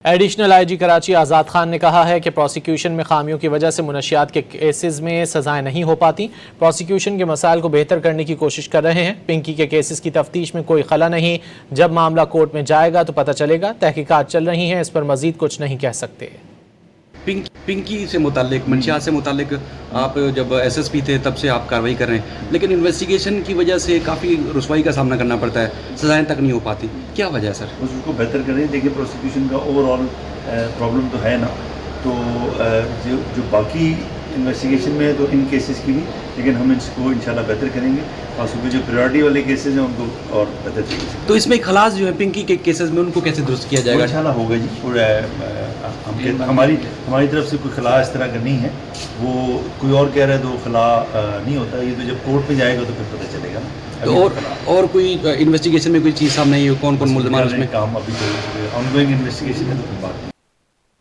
Additional I جی کراچی آزاد خان نے کہا ہے کہ پروسیکیوشن میں خامیوں کی وجہ سے منشیات کے کیسز میں سزائیں نہیں ہو پاتی. پروسیکیوشن کے مسائل کو بہتر کرنے کی کوشش کر رہے ہیں. پنکی کے کیسز کی تفتیش میں کوئی خلا نہیں. جب معاملہ کورٹ میں جائے گا تو پتہ چلے گا. تحقیقات چل رہی ہیں, اس پر مزید کچھ نہیں کہہ سکتے. پنکی سے متعلق منشیات سے متعلق آپ جب ایس ایس پی تھے تب سے آپ کارروائی کر رہے ہیں, لیکن انویسٹیگیشن کی وجہ سے کافی رسوائی کا سامنا کرنا پڑتا ہے, سزائیں تک نہیں ہو پاتی. کیا وجہ ہے سر؟ اس کو بہتر کریں. دیکھیے پروسیکیوشن کا اوور آل پرابلم تو ہے نا, تو جو باقی انویسٹیگیشن میں ہے تو ان کیسز کی بھی, لیکن ہم اس کو انشاءاللہ بہتر کریں گے. اور صبح جو پریورٹی والے کیسز ہیں ان کو اور بہتر طریقے سے. تو اس میں خلاص جو ہے پنکی کے کیسز میں ان کو کیسے درست کیا جائے گا؟ انشاءاللہ ہوگا جی. ہماری طرف سے کوئی خلا اس طرح کا نہیں ہے. وہ کوئی اور کہہ رہا ہے تو خلا نہیں ہوتا. یہ تو جب کورٹ میں جائے گا تو پھر پتہ چلے گا. تو اور کوئی انویسٹیگیشن میں کوئی چیز سامنے نہیں ہے, کون ملزمان اس میں؟ کام ابھی تو آن گوئنگ انویسٹیگیشن ہے تو پھر بات